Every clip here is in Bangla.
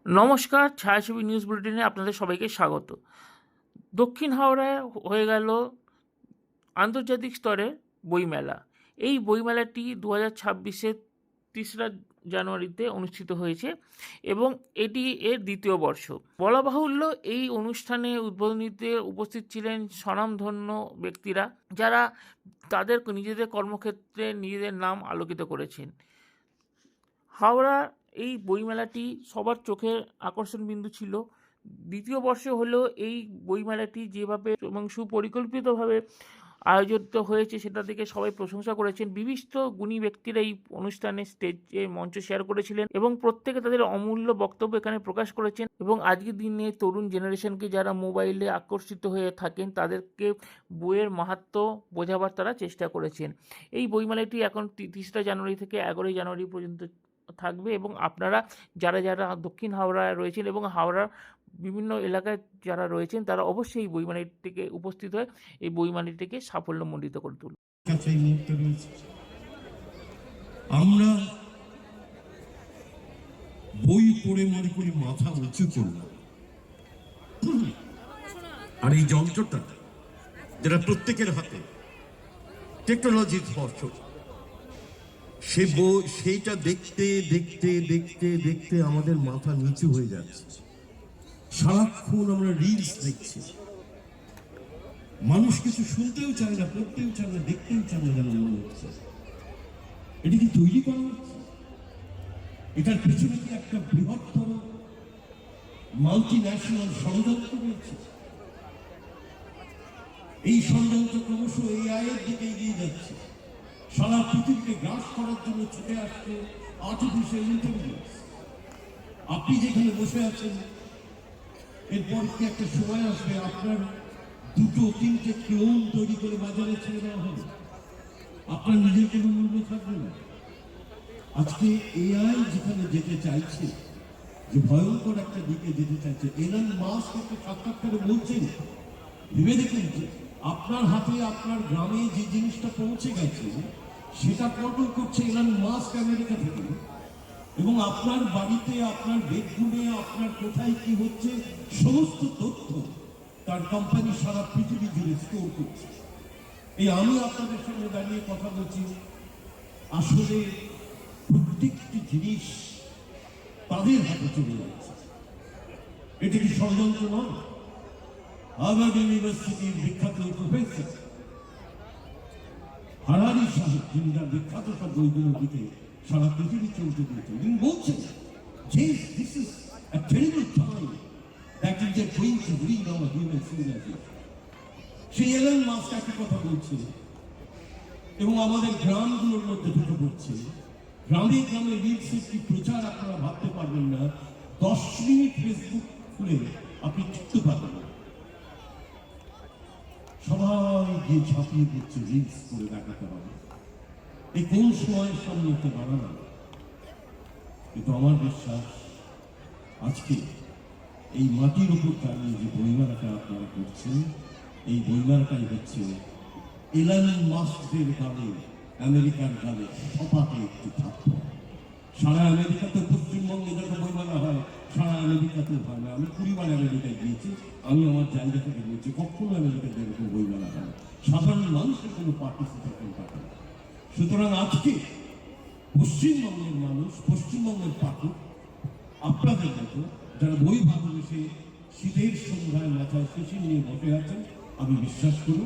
নমস্কার, ছায়াছবি নিউজ বুলেটিনে আপনাদের সবাইকে স্বাগত। দক্ষিণ হাওড়ায় হয়ে গেল আন্তর্জাতিক স্তরে বইমেলা। এই বইমেলাটি 2026-এর 3রা জানুয়ারিতে অনুষ্ঠিত হয়েছে এবং এটি এর দ্বিতীয় বর্ষ। বলা বাহুল্য, এই অনুষ্ঠানে উদ্বোধনীতে উপস্থিত ছিলেন স্বনামধন্য ব্যক্তিরা, যারা তাদের নিজেদের কর্মক্ষেত্রে নিজেদের নাম আলোকিত করেছেন। হাওড়া এই বইমেলাটি সবার চোখের আকর্ষণ বিন্দু ছিল। দ্বিতীয় বর্ষে হলেও এই বইমেলাটি যেভাবে এবং সুপরিকল্পিতভাবে আয়োজিত হয়েছে সেটা থেকে সবাই প্রশংসা করেছেন। বিভিন্ন গুণী ব্যক্তিরা এই অনুষ্ঠানে স্টেজে মঞ্চ শেয়ার করেছিলেন এবং প্রত্যেকে তাদের অমূল্য বক্তব্য এখানে প্রকাশ করেছেন এবং আজকের দিনে তরুণ জেনারেশনকে যারা মোবাইলে আকর্ষিত হয়ে থাকেন তাদেরকে বইয়ের মাহাত্ম্য বোঝাবার তারা চেষ্টা করেছেন। এই বইমেলাটি এখন 30 জানুয়ারি থেকে 11 জানুয়ারি পর্যন্ত থাকবে এবং আপনারা যারা যারা দক্ষিণ হাওড়ায় রয়েছেন এবং হাওড়ার বিভিন্ন এলাকায় যারা রয়েছেন তারা অবশ্যই এই বইমেলাটিকে উপস্থিত হয়ে এই বইমেলাটিকে সাফল্যমণ্ডিত করে তুলুন। আমরা বই পড়ে মনে করি মাথা উঁচু করলাম, আর এই যন্ত্রটা যেটা প্রত্যেকের হাতে টেকনোলজির স্পর্শ, সেইটা দেখতে দেখতে দেখতে দেখতে আমাদের মাথা নিচু হয়ে যাচ্ছে। সারাক্ষণ আমরা রিলস দেখছি, মানুষ কিছু শুনতেও চায় না, পড়তেও চায় না, দেখতেও চায় না, যেন মনে হচ্ছে। এটি কি তৈরি করা হচ্ছে? এটার পেছনে কি একটা বৃহত্তর মাল্টি ন্যাশনাল ষড়যন্ত্র রয়েছে? এই ষড়যন্ত্র ক্রমশ AI এর দিকে এগিয়ে যাচ্ছে। সারা পৃথিবীকে গ্রাস করার জন্য ছুটে আসছে আর্টিফিশিয়াল ইন্টেলিজেন্স। আপনি যেখানে বসে আছেন, এরপর কি একটা সময় আসবে আপনার 2-3টে ক্লোন তৈরি করে বাজারে ছেড়ে দেওয়া হবে, আপনার নিজের কোনো মূল্য থাকবে না। আজকে AI যেখানে যেতে চাইছে, যে ভয়ঙ্কর একটা দিকে যেতে চাইছে, এলন মাস্ক একটা সাক্ষাৎকারে বলছেন, ভেবে দেখুন যে আপনার হাতে আপনার গ্রামে যে জিনিসটা পৌঁছে গেছে সেটা কন্ট্রোল করছে এলন মাস্ক আমেরিকা থেকে, এবং আপনার বাড়িতে, আপনার বেডরুমে, আপনার কোথায় কি হচ্ছে সমস্ত তথ্য তার কোম্পানি সারা পৃথিবী জুড়ে স্টোর করছে। এই আমি আপনাদের সঙ্গে দাঁড়িয়ে কথা বলছি, আসলে প্রত্যেকটি জিনিস তাদের হাতে চলে যাচ্ছে। এটি কি ষড়যন্ত্র নয়? হার্ভার্ড ইউনিভার্সিটির বিখ্যাত প্রফেসর হারারি সাহেব, যিনি তার বিখ্যাত সব বইগুলো লিখে সারা পৃথিবী চলতে দিয়েছেন, তিনি বলছেন যে this is a terrible time that is going to bring hour human civilisation. সেই এলন মাস্ক একই কথা বলছে এবং আমাদের গ্রামগুলোর মধ্যে ঢুকে পড়ছে। গ্রামে গ্রামে রিলসের কি প্রচার আপনারা ভাবতে পারবেন না। 10 মিনিট ফেসবুক খুলে আপনি টিকতে পারবেন না, সবাই গিয়ে ঝাঁপিয়ে দিচ্ছে রিলস করে দেখাতে হবে। এই কোন সময়ের সামনে হতে পারে না। কিন্তু আমার বিশ্বাস আজকে এই মাটির উপর দাঁড়িয়ে যে বইমেলাটা আপনারা করছেন, এই বইমেলাটাই হচ্ছে এলন মাস্কের গালে, আমেরিকার গালে সপাতে একটি থাপ্পড়। সারা আমেরিকাতে, পশ্চিমবঙ্গে যত বইমেলা হয় সারা আমেরিকাতে হয় না। আমি 20 বার আমেরিকায় গিয়েছি, আমি আমার জায়গা থেকে বলছি কখনো আমেরিকাতে এরকম বইমেলা হয় না, সাধারণ মানুষের কোনো পার্টিসিপেশন থাকে না। সুতরাং আজকে পশ্চিমবঙ্গের মানুষ, পশ্চিমবঙ্গের পাঠক, আপনাদের মতো যারা বই ভালোবেসে শীতের সন্ধ্যায় মাথায় শিশির নিয়ে বসে আছেন, আমি বিশ্বাস করি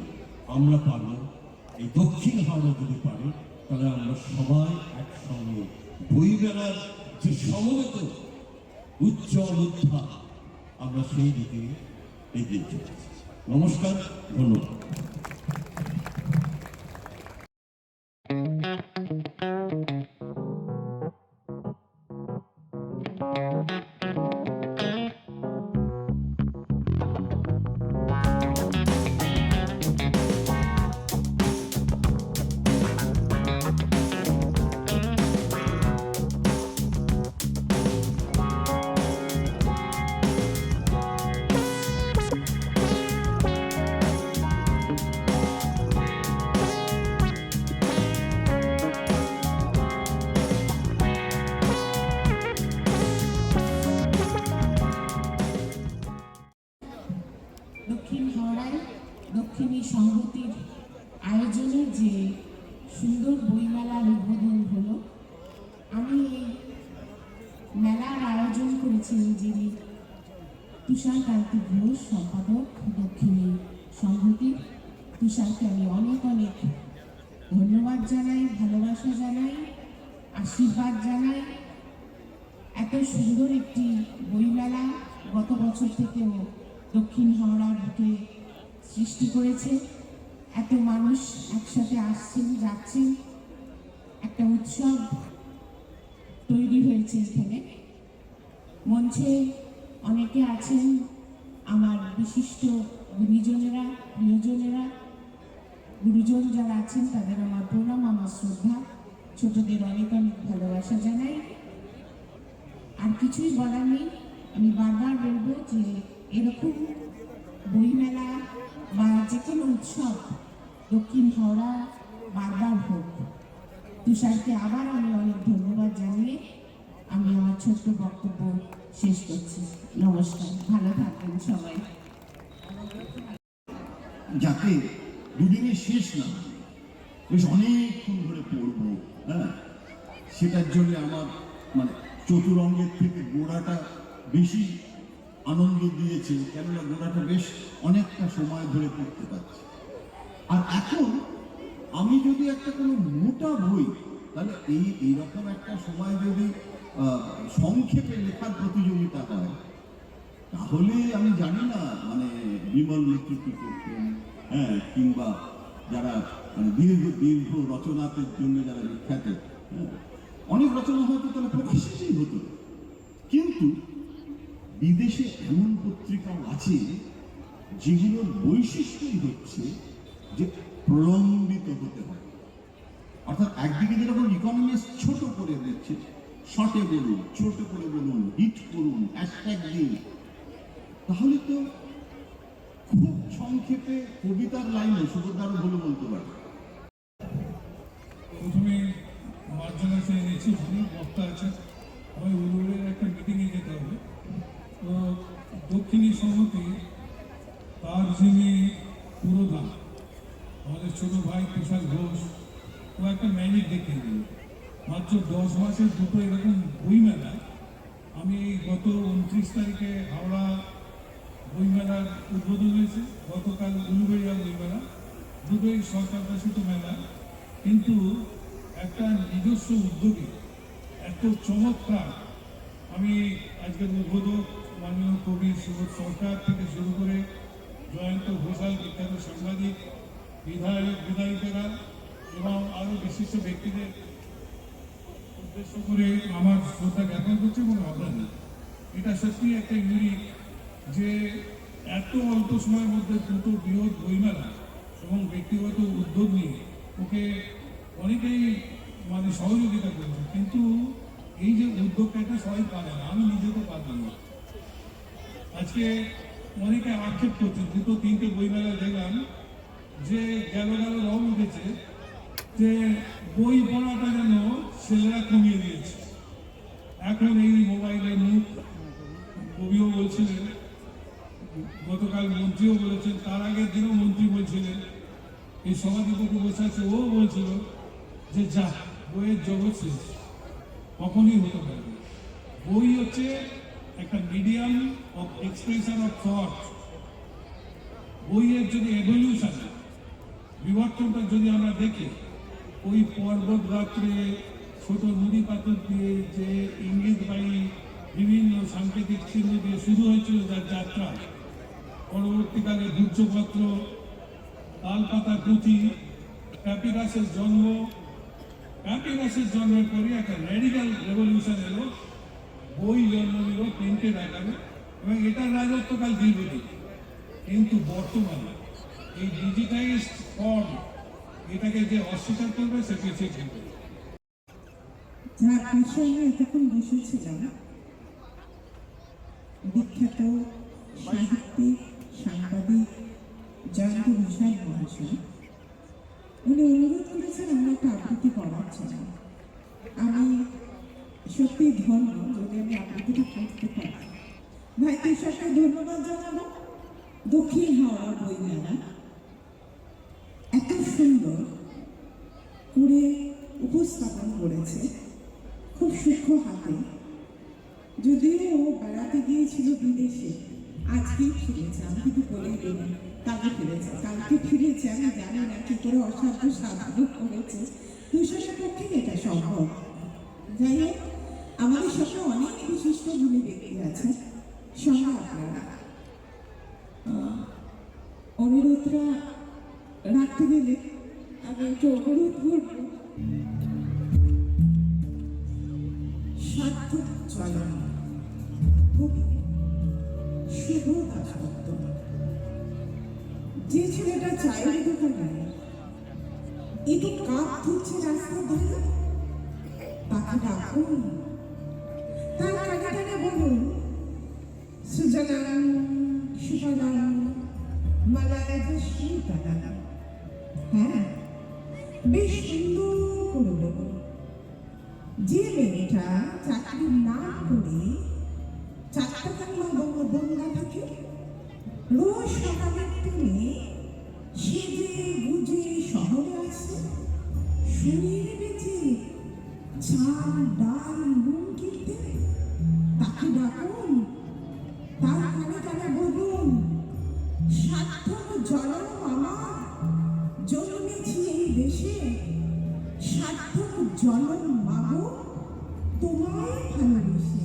আমরা পারব। এই দক্ষিণ হাওড়া যদি পারে, তাহলে আমরা সবাই একসঙ্গে বইমেলার যে সমবেত উজ্জ্বল উত্থান, আমরা সেই দিকে এগিয়ে চলেছি। নমস্কার, ধন্যবাদ। দক্ষিণী সংহতির আয়োজনে যে সুন্দর বইমেলার উদ্বোধন হলো। আমি এই মেলার আয়োজন করেছিলেন যিনি তুষারকান্তি ঘোষ, সম্পাদক দক্ষিণী সংহতির। তুষারকে আমি অনেক অনেক ধন্যবাদ জানাই, ভালোবাসা জানাই, আশীর্বাদ জানাই। এত সুন্দর একটি বইমেলা গত বছর থেকেও দক্ষিণ হাওড়ার বুকে সৃষ্টি করেছে। এত মানুষ একসাথে আসছেন যাচ্ছেন, একটা উৎসব তৈরি হয়েছে এখানে। মঞ্চে অনেকে আছেন আমার বিশিষ্ট গুণীজনেরা, প্রিয়জনেরা, গুরুজন যারা আছেন তাদের আমার প্রণাম, আমার শ্রদ্ধা, ছোটদের অনেক অনেক ভালোবাসা জানাই। আর কিছুই বলার নেই, আমি বারবার বলবো যে এরকম বইমেলা বা যে কোনো উৎসব দক্ষিণ হাওড়া বারবার হোক। তুষারকে আবার আমি অনেক ধন্যবাদ জানিয়ে আমি আমার ছোট্ট বক্তব্য শেষ করছি। নমস্কার, ভালো থাকবেন সবাই। যাতে দুদিনে শেষ না হয়, বেশ অনেকক্ষণ ধরে পড়বো, হ্যাঁ, সেটার জন্য আমার মানে চতুরঙ্গের থেকে গোড়াটা বেশি আনন্দ দিয়েছে, কেননা গোড়াটা বেশ অনেকটা সময় ধরে পড়তে পারছি। আর এখন আমি যদি একটা কোনো মোটা বই, তাহলে এইরকম একটা সময় যদি সংক্ষেপে লেখার প্রতিযোগিতা হয়, তাহলে আমি জানি না মানে বিমল মিত্র কি করতেন, হ্যাঁ, কিংবা যারা মানে দীর্ঘ দীর্ঘ রচনাতের জন্য যারা বিখ্যাত, হ্যাঁ, অনেক রচনা হয়তো তারা প্রকাশিতই হতো। কিন্তু বিদেশে এমন পত্রিকাও আছে যেগুলোর বৈশিষ্ট্যই হচ্ছে যে প্রলম্বিত হতে হয়। অর্থাৎ একদিকে যেরকম ইকোনমিস্ট ছোট করে দিচ্ছে, শর্টে বলুন, ছোট করে বলুন, হিট করুন, হ্যাশট্যাগ দিন, তাহলে তো খুব সংক্ষেপে কবিতার লাইনে সুভদ্রারও বলে বলতে পারে। প্রথমে মার্জনা চেয়ে নিচ্ছি, অনেক বক্তা আছে, আমি উলুবের একটা মিটিংয়ে যেতে হবে। তো দক্ষিণী সংহতি তার যিনি পুরোধান আমাদের ছোট ভাই তুষার ঘোষ, ও একটা ম্যাজিক দেখিয়ে দিল। মাত্র 10 মাসের দুটো এরকম বইমেলা আমি গত 29 তারিখে হাওড়া বইমেলার উদ্বোধন হয়েছে, গতকাল উলুবেড়িয়া বইমেলা, দুটোই সরকার ঘোষিত মেলা, কিন্তু একটা নিজস্ব উদ্যোগে এত চমৎকার। আমি আজকের উদ্বোধক মাননীয় কবি সুবোধ সরকার থেকে শুরু করে জয়ন্ত ঘোষাল, বিখ্যাত সাংবাদিক, বিধায়ক বিধায়িকারা এবং আরও বিশিষ্ট ব্যক্তিদের উদ্দেশ্য করে আমার শ্রদ্ধা জ্ঞাপন করছে এবং অবদান। এটা সত্যি একটা ইউনিক যে এত অল্প সময়ের মধ্যে দুটো বৃহৎ বইমেলা এবং ব্যক্তিগত উদ্যোগ নিয়ে ওকে অনেকেই মানে সহযোগিতা করেছে। কিন্তু এই যে উদ্যোগটা, এটা সবাই পারে না, আমি নিজে তো পারলাম না। আজকে অনেকে আক্ষেপ করছে, দুটো তিনটে বইমেলা দেখলাম যে গেল রং উঠেছে যে বই পড়াটা যেন ছেলেরা কমিয়ে দিয়েছে। এখন এই মোবাইলের মুখ, কবিও বলছিলেন, গতকাল মন্ত্রীও বলেছেন, তার আগের দিনও মন্ত্রী বলছিলেন, এই সভাধিপতি বসে আছে, ও বলছিল যে যা বইয়ের জগৎ শেষ, কখনই হতে পারে না। বই হচ্ছে একটা medium of expression of thought. বইয়ের যদি এভলিউশন, বিবর্তনটা যদি আমরা দেখি, ওই পর্বত রাত্রে ছোট নদী পাথর দিয়ে যে ইঙ্গিতবাহী বিভিন্ন সাংকেতিক চিহ্ন দিয়ে শুরু হয়েছিল যার যাত্রা, পরবর্তীকালে ভূর্জপত্র, তালপাতা পুঁথি, প্যাপিরাসের জন্ম, প্যাপিরাসের জন্মের পরে একটা র্যাডিক্যাল রেভলিউশন এলো, বই জন্ম নিল প্রিন্টেড আকারে, এবং এটার রাজত্বকাল দীর্ঘদিন। কিন্তু বর্তমানে এই ডিজিটাইজড ফর্ম, এটাকে যে অস্বীকার করবে সে পিছিয়ে থাকবে। যার পাশে আমি এতক্ষণ বসেছিলাম, বিখ্যাত সাহিত্যিক, সাংবাদিক জয়ন্ত ঘোষাল মহাশয়, উনি অনুরোধ করেছেন আমরা একটা আবৃত্তি করার জন্য। আমি সত্যি ধন্য যদি আমি আবৃত্তিটা করতে পারি। ভাই তুষারকে ধন্যবাদ জানাবো। দক্ষিণ হাওড়া বইমেলা যদিও ও বেড়াতে গিয়েছিল বিদেশে, আজকেই ফিরেছে। আমি কিন্তু বলেই দিলাম কালকে ফিরেছে, আমি জানি না কি করে অসাধ্য সাধন করেছে। তুষারের পক্ষে এটা সম্ভব। যাই হোক, আমাদের সাথে অনেক বিশিষ্ট গুণী ব্যক্তি আছে, সঙ্গে আপনারা অনুরোধটা রাখতে গেলে আমি একটু অনুরোধ করব। সার্থক চলন কবি শুভ দাসগুপ্ত। যে ছেলেটা চায়ের দোকানে একটু কাপ ধুচ্ছে রাস্তার ধারে, তাকে ডাকুন, তার কানে কানে বলুন, সুজলাং সুফলাং মালায়জস্মিতালাং। হ্যাঁ, বেশ সুন্দর করে বলুন। যে মেয়েটা চাকরি না করে চারটাকার বন্ধা থাকে, রোজ সকালের ট্রেনে সেজে গুজে শহরে আসে, শরীর বেঁচে চাল ডাল নুন কিনতে, তাকে ডাকুন, তার কানে কানে বলুন, সার্থক জনম আমার, জন্মেছি এই দেশে, সার্থক জনম মাগো তোমায় ভালোবেসে।